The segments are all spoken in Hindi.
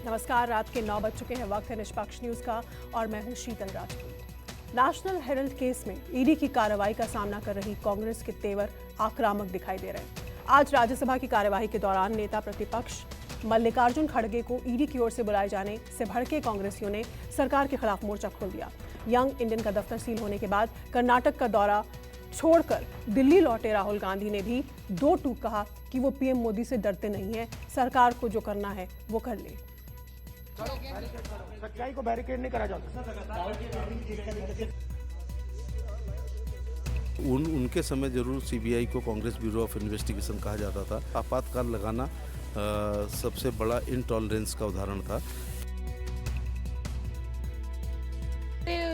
नमस्कार, रात के 9 बज चुके हैं। वक्त है निष्पक्ष न्यूज का और मैं हूं शीतल राजपूत। नेशनल हेराल्ड केस में ईडी की कार्रवाई का सामना कर रही कांग्रेस के तेवर आक्रामक दिखाई दे रहे हैं। आज राज्यसभा की कार्यवाही के दौरान नेता प्रतिपक्ष मल्लिकार्जुन खड़गे को ईडी की ओर से बुलाए जाने से भड़के कांग्रेसियों ने सरकार के खिलाफ मोर्चा खोल दिया। यंग इंडियन का दफ्तर सील होने के बाद कर्नाटक का दौरा छोड़कर दिल्ली लौटे राहुल गांधी ने भी दो टूक कहा कि वो पीएम मोदी से डरते नहीं हैं, सरकार को जो करना है वो कर ले। सच्चाई को बैरिकेड नहीं करा जाता। उनके समय जरूर सीबीआई को कांग्रेस ब्यूरो ऑफ इन्वेस्टिगेशन कहा जाता था। आपातकाल लगाना सबसे बड़ा इनटॉलरेंस का उदाहरण था।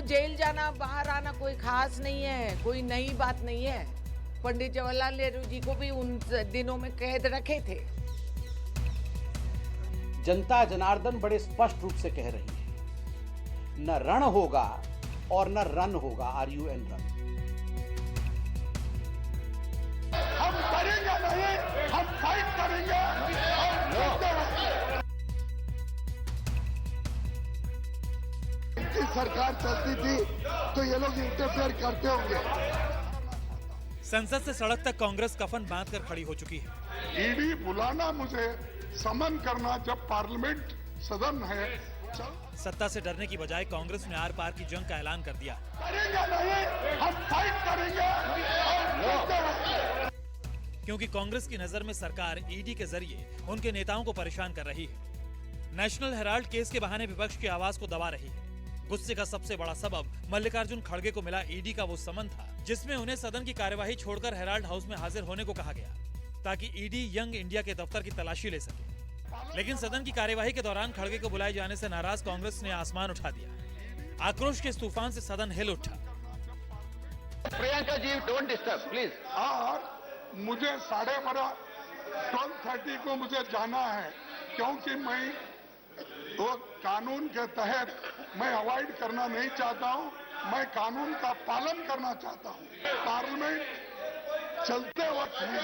जेल जाना, बाहर आना कोई खास नहीं है, कोई नई बात नहीं है। पंडित जवाहरलाल नेहरू जी को भी उन दिनों में कैद रखे थे। जनता जनार्दन बड़े स्पष्ट रूप से कह रही है, न रण होगा और न रन होगा, RUN रन। हम करेंगे नहीं, हम फाइट करेंगे। इनकी सरकार चलती थी तो ये लोग इंटरफेयर करते होंगे। संसद से सड़क तक कांग्रेस कफन बांधकर खड़ी हो चुकी है। ईडी बुलाना, मुझे समन करना जब पार्लियामेंट सदन है। सत्ता से डरने की बजाय कांग्रेस ने आर पार की जंग का ऐलान कर दिया। करेंगे नहीं, हम फाइट करेंगे। क्योंकि कांग्रेस की नजर में सरकार ईडी के जरिए उनके नेताओं को परेशान कर रही है। नेशनल हेराल्ड केस के बहाने विपक्ष की आवाज को दबा रही है। गुस्से का सबसे बड़ा सबब मल्लिकार्जुन खड़गे को मिला ईडी का वो समन था जिसमें उन्हें सदन की कार्यवाही छोड़कर हेराल्ड हाउस में हाजिर होने को कहा गया ताकि ईडी यंग इंडिया के दफ्तर की तलाशी ले सके। लेकिन सदन की कार्यवाही के दौरान खड़गे को बुलाए जाने से नाराज कांग्रेस ने आसमान उठा दिया। आक्रोश के इस तूफान से सदन हिल उठा। Priyanka ji, don't disturb please. और मुझे 12:30 को मुझे जाना है, क्योंकि मैं तो कानून के तहत मैं अवॉइड करना नहीं चाहता हूं। मैं कानून का पालन करना चाहता हूं। पार्लियामेंट चलते वक्त ही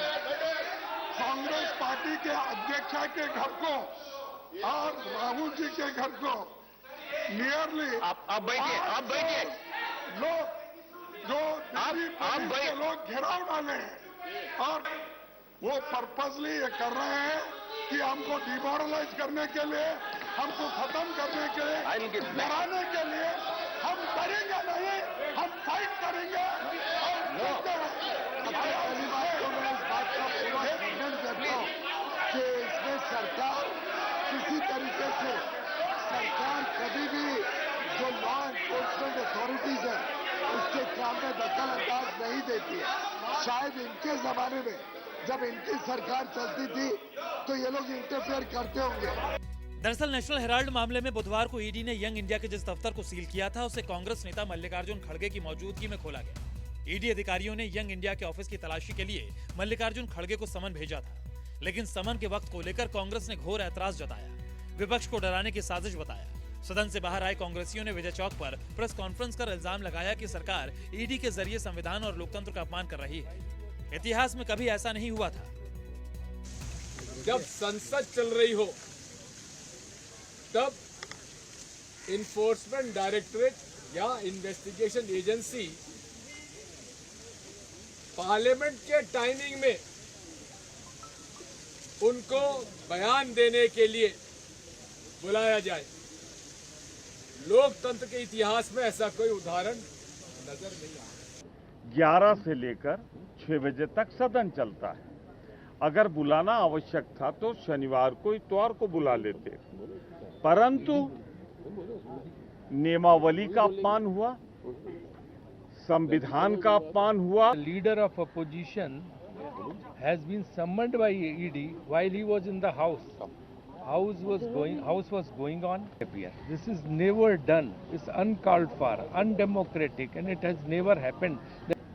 कांग्रेस पार्टी के अध्यक्ष के घर को और राहुल जी के घर को नियरली आप बैठिए लोग जो दिल्ली के लोग घेराव डाले हैं और वो पर्पसली ये कर रहे हैं कि हमको डिमोरलाइज करने के लिए, हमको खत्म करने के लिए, डराने के लिए। हम करेंगे नहीं, हम फाइट करेंगे। मैं इस बात का पूरा खंडन करता हूं कि इसमें सरकार किसी तरीके से, सरकार कभी भी जो लॉ एनफोर्समेंट अथॉरिटीज है उसके काम में दखल अंदाज नहीं देती है। शायद इनके जमाने में जब इनकी सरकार चलती थी तो ये लोग इंटरफेयर करते होंगे। दरअसल नेशनल हेराल्ड मामले में बुधवार को ईडी ने यंग इंडिया के जिस दफ्तर को सील किया था उसे कांग्रेस नेता मल्लिकार्जुन खड़गे की मौजूदगी में खोला गया। ईडी अधिकारियों ने यंग इंडिया के ऑफिस की तलाशी के लिए मल्लिकार्जुन खड़गे को समन भेजा था, लेकिन समन के वक्त को लेकर कांग्रेस ने घोर ऐतराज जताया, विपक्ष को डराने की साजिश बताया। सदन से बाहर आए कांग्रेसियों ने विजय चौक पर प्रेस कॉन्फ्रेंस कर इल्जाम लगाया कि सरकार ईडी के जरिए संविधान और लोकतंत्र का अपमान कर रही है। इतिहास में कभी ऐसा नहीं हुआ था। जब संसद चल रही हो तब इन्फोर्समेंट डायरेक्टरेट या इन्वेस्टिगेशन एजेंसी पार्लियामेंट के टाइमिंग में उनको बयान देने के लिए बुलाया जाए। लोकतंत्र के इतिहास में ऐसा कोई उदाहरण नजर नहीं आया। 11 से लेकर 6 बजे तक सदन चलता है। अगर बुलाना आवश्यक था तो शनिवार को, इतवार को बुला लेते, परंतु नियमावली का अपमान हुआ, संविधान का अपमान हुआ। Leader of opposition has been summoned by ED while he was in the house. House was going on. This is never done. It's uncalled for, undemocratic, and it has never happened.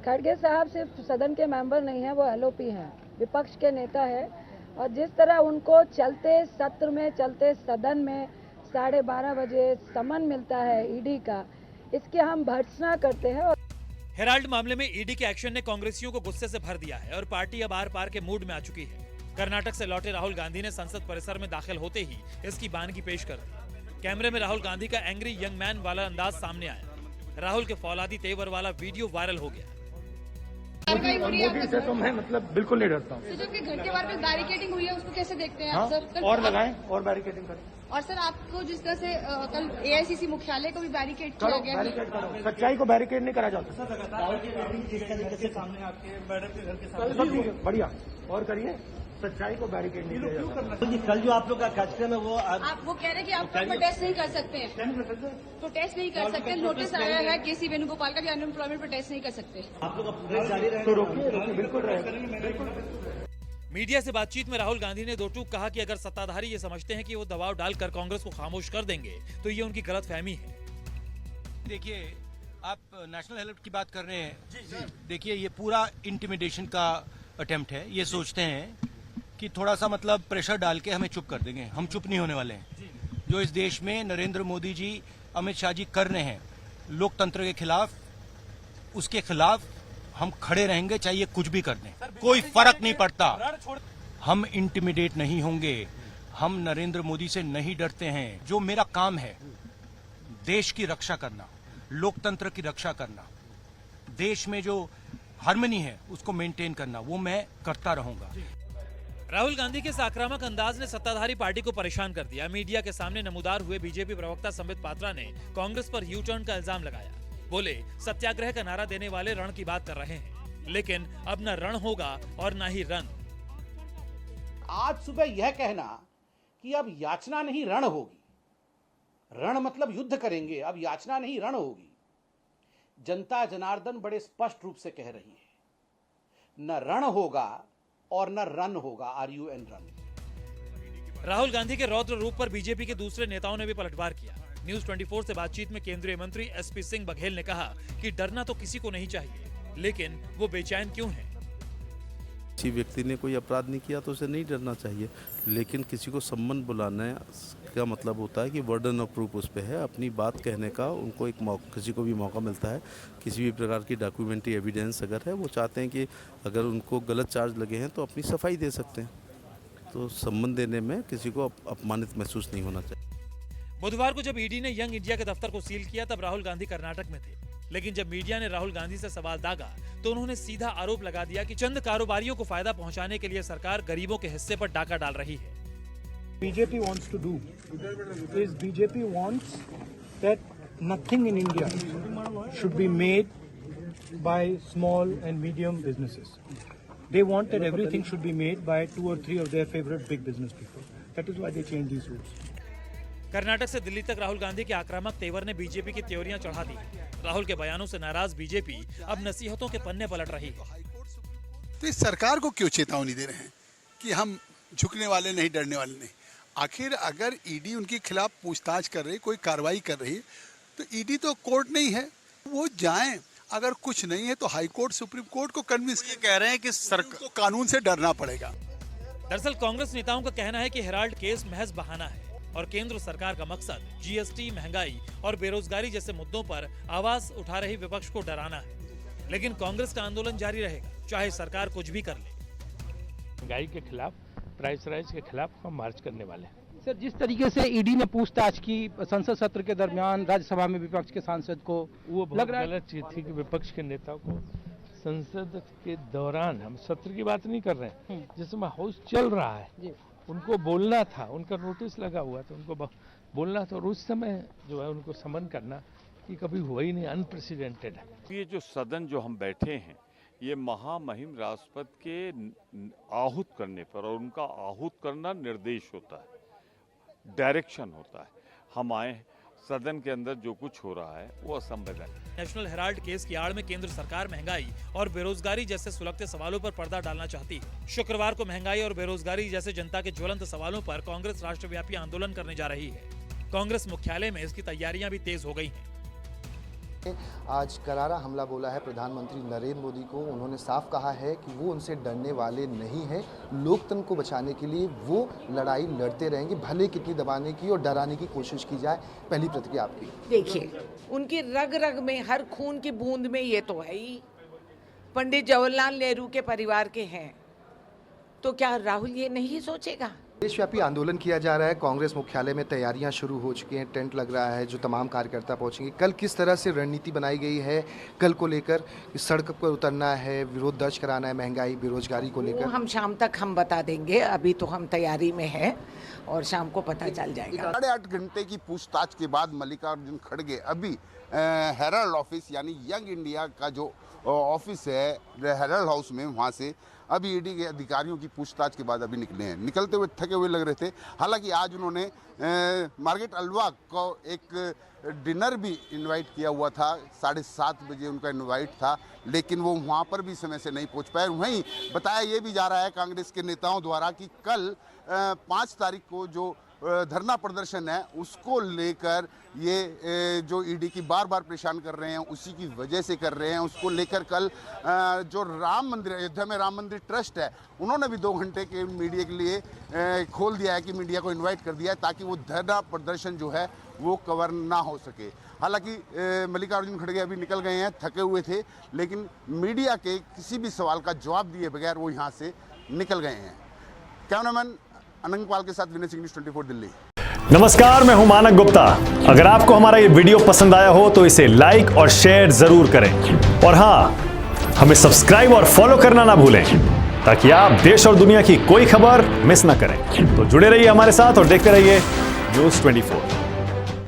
खड़गे साहब सिर्फ सदन के मेंबर नहीं है, वो LOP हैं, विपक्ष के नेता है। और जिस तरह उनको चलते सत्र में, चलते सदन में 12:30 बजे समन मिलता है ईडी का, इसकी हम भर्त्सना करते हैं। हेराल्ड मामले में ईडी के एक्शन ने कांग्रेसियों को गुस्से से भर दिया है और पार्टी अब आर पार के मूड में आ चुकी है। कर्नाटक से लौटे राहुल गांधी ने संसद परिसर में दाखिल होते ही इसकी बानगी पेश कर दी। कैमरे में राहुल गांधी का एंग्री यंग मैन वाला अंदाज सामने आया। राहुल के फौलादी तेवर वाला वीडियो वायरल हो गया। मोदी से तो मैं मतलब बिल्कुल नहीं डरता हूँ। तो जो कि घर के बाहर बैरिकेडिंग हुई है उसको कैसे देखते हैं आप सर? और लगाएं और बैरिकेडिंग करें। और सर आपको जिस तरह से कल AICC मुख्यालय को भी बैरिकेड किया गया है। सच्चाई को बैरिकेड नहीं करा जाता। बढ़िया और करिए, सच्चाई को बैरिकेड नहीं किया जाता। कल जो आप लोग का कार्यक्रम है वो आप वो कह रहे हैं कि आप प्रोटेस्ट नहीं कर सकते हैं, प्रोटेस्ट नहीं कर सकते। नोटिस आया है KC वेणुगोपाल का कि अनएम्प्लॉयमेंट प्रोटेस्ट नहीं कर सकते। आप लोग प्रोटेस्ट जारी रहेगा तो रोकिए बिल्कुल रहेगा। मीडिया से बातचीत में राहुल गांधी ने दो टूक कहा कि अगर सत्ताधारी ये समझते हैं कि वो दबाव डालकर कांग्रेस को खामोश कर देंगे तो ये उनकी गलतफहमी है। देखिए, आप नेशनल हेल्थ की बात कर रहे हैं। देखिए, ये पूरा इंटिमिडेशन का अटेम्प्ट है। ये सोचते हैं कि थोड़ा सा मतलब प्रेशर डाल के हमें चुप कर देंगे। हम चुप नहीं होने वाले हैं। जो इस देश में नरेंद्र मोदी जी, अमित शाह जी कर रहे हैं लोकतंत्र के खिलाफ, उसके खिलाफ हम खड़े रहेंगे, चाहिए कुछ भी कर दें, कोई फर्क नहीं पड़ता। हम इंटिमिडेट नहीं होंगे। हम नरेंद्र मोदी से नहीं डरते हैं। जो मेरा काम है देश की रक्षा करना, लोकतंत्र की रक्षा करना, देश में जो हार्मनी है उसको मेंटेन करना, वो मैं करता रहूंगा। राहुल गांधी के इस आक्रामक अंदाज ने सत्ताधारी पार्टी को परेशान कर दिया। मीडिया के सामने नमूदार हुए बीजेपी प्रवक्ता संबित पात्रा ने कांग्रेस पर यू टर्न का इल्जाम लगाया। बोले, सत्याग्रह का नारा देने वाले रण की बात कर रहे हैं, लेकिन अब न रण होगा और न ही रन। आज सुबह यह कहना कि अब याचना नहीं रण होगी, रण मतलब युद्ध करेंगे, अब याचना नहीं रण होगी, जनता जनार्दन बड़े स्पष्ट रूप से कह रही है। न रण होगा और न रन होगा, RUN रन। राहुल गांधी के रौद्र रूप पर बीजेपी के दूसरे नेताओं ने भी पलटवार किया। न्यूज 24 से बातचीत में केंद्रीय मंत्री SP सिंह बघेल ने कहा कि डरना तो किसी को नहीं चाहिए, लेकिन वो बेचैन क्यों हैं? किसी व्यक्ति ने कोई अपराध नहीं किया तो उसे नहीं डरना चाहिए, लेकिन किसी को सम्मन बुलाने का मतलब होता है कि बर्डन ऑफ प्रूफ उस पे है। अपनी बात कहने का उनको एक किसी को भी मौका मिलता है। किसी भी प्रकार की डॉक्यूमेंट्री एविडेंस अगर है, वो चाहते हैं कि अगर उनको गलत चार्ज लगे हैं तो अपनी सफाई दे सकते हैं। तो सम्मन देने में किसी को अपमानित महसूस नहीं होना चाहिए। बुधवार को जब ईडी ने यंग इंडिया के दफ्तर को सील किया तब राहुल गांधी कर्नाटक में थे, लेकिन जब मीडिया ने राहुल गांधी से सवाल दागा तो उन्होंने सीधा आरोप लगा दिया कि चंद कारोबारियों को फायदा पहुंचाने के लिए सरकार गरीबों के हिस्से पर डाका डाल रही है। BJP wants to do is BJP wants that nothing in India should be made by small and medium businesses. They want that everything should be made by 2 or 3 of their favorite big business people. That is why they changed these rules. Karnataka से दिल्ली तक राहुल गांधी के आक्रामक तेवर ने बीजेपी की त्योरियां चढ़ा दी। राहुल के बयानों से नाराज बीजेपी अब नसीहतों के पन्ने पलट रही है। तो इस सरकार को क्यों चेतावनी दे रहे हैं कि हम झुकने वाले नहीं, डरने वाले नहीं? आखिर अगर ईडी उनके खिलाफ पूछताछ कर रही, कोई कार्रवाई कर रही, तो ईडी तो कोर्ट नहीं है, वो जाएं। अगर कुछ नहीं है तो हाई कोर्ट, सुप्रीम कोर्ट को कन्विंस कह रहे हैं कि सरकार को कानून से डरना पड़ेगा। दरअसल कांग्रेस नेताओं का कहना है कि हेराल्ड केस महज बहाना है और केंद्र सरकार का मकसद GST, महंगाई और बेरोजगारी जैसे मुद्दों पर आवाज उठा रही विपक्ष को डराना है। लेकिन कांग्रेस का आंदोलन जारी रहेगा, चाहे सरकार कुछ भी कर ले। महंगाई के खिलाफ, प्राइस राइज के खिलाफ हम मार्च करने वाले हैं। सर, जिस तरीके से ईडी ने पूछताछ की संसद सत्र के दरमियान राज्यसभा में विपक्ष के सांसद को, वो बहुत गलत चीज थी कि विपक्ष के नेता को संसद के दौरान, हम सत्र की बात नहीं कर रहे हैं, जिसमें हाउस चल रहा है, उनको बोलना था, उनका नोटिस लगा हुआ था, उनको बोलना था, और उस समय जो है उनको समन करना कि कभी हुआ ही नहीं, अनप्रेसिडेंटेड है। ये जो सदन जो हम बैठे हैं, ये महामहिम राष्ट्रपति के आहूत करने पर, और उनका आहूत करना निर्देश होता है, डायरेक्शन होता है। हम आए, सदन के अंदर जो कुछ हो रहा है वो असंवैधानिक। नेशनल हेराल्ड केस की आड़ में केंद्र सरकार महंगाई और बेरोजगारी जैसे सुलगते सवालों पर पर्दा डालना चाहती है। शुक्रवार को महंगाई और बेरोजगारी जैसे जनता के ज्वलंत सवालों पर कांग्रेस राष्ट्रव्यापी आंदोलन करने जा रही है। कांग्रेस मुख्यालय में इसकी तैयारियां भी तेज हो गई हैं। आज करारा हमला बोला है प्रधानमंत्री नरेंद्र मोदी को। उन्होंने साफ कहा है कि वो उनसे डरने वाले नहीं हैं। लोकतंत्र को बचाने के लिए वो लड़ाई लड़ते रहेंगे, भले कितनी दबाने की और डराने की कोशिश की जाए। पहली प्रतिक्रिया आपकी। देखिए, उनकी रग रग में, हर खून की बूंद में ये तो है ही, पंडित जवाहरलाल नेहरू के परिवार के हैं, तो क्या राहुल ये नहीं सोचेगा? देशव्यापी आंदोलन किया जा रहा है, कांग्रेस मुख्यालय में तैयारियां शुरू हो चुकी हैं, टेंट लग रहा है, जो तमाम कार्यकर्ता पहुंचेंगे। कल किस तरह से रणनीति बनाई गई है कल को लेकर? सड़क पर उतरना है, विरोध दर्ज कराना है, महंगाई बेरोजगारी को लेकर? हम शाम तक हम बता देंगे, अभी तो हम तैयारी में है और शाम को पता चल जाएगा। 8.5 घंटे की पूछताछ के बाद मल्लिकार्जुन खड़गे अभी हेराल्ड ऑफिस यानी यंग इंडिया का जो ऑफिस है हेराल्ड हाउस में, वहाँ से अभी ईडी के अधिकारियों की पूछताछ के बाद अभी निकले हैं। निकलते हुए थके हुए लग रहे थे। हालांकि आज उन्होंने मार्गरेट अल्वा को एक डिनर भी इनवाइट किया हुआ था, 7:30 बजे उनका इनवाइट था, लेकिन वो वहाँ पर भी समय से नहीं पहुँच पाए। वहीं बताया ये भी जा रहा है कांग्रेस के नेताओं द्वारा कि कल 5 तारीख को जो धरना प्रदर्शन है उसको लेकर ये जो ईडी की बार बार परेशान कर रहे हैं, उसी की वजह से कर रहे हैं। उसको लेकर कल जो राम मंदिर, अयोध्या में राम मंदिर ट्रस्ट है, उन्होंने भी 2 घंटे के मीडिया के लिए खोल दिया है कि मीडिया को इनवाइट कर दिया है ताकि वो धरना प्रदर्शन जो है वो कवर ना हो सके। हालांकि मल्लिकार्जुन खड़गे अभी निकल गए हैं, थके हुए थे, लेकिन मीडिया के किसी भी सवाल का जवाब दिए बगैर वो यहाँ से निकल गए हैं। कैमरामैन अनंग पाल के साथ विनय सिंह, न्यूज़ 24 दिल्ली। नमस्कार, मैं हूं मानक गुप्ता। अगर आपको हमारा ये वीडियो पसंद आया हो तो इसे लाइक और शेयर जरूर करें, और हां, हमें सब्सक्राइब और फॉलो करना ना भूलें ताकि आप देश और दुनिया की कोई खबर मिस ना करें। तो जुड़े रहिए हमारे साथ और देखते रहिए न्यूज़ 24।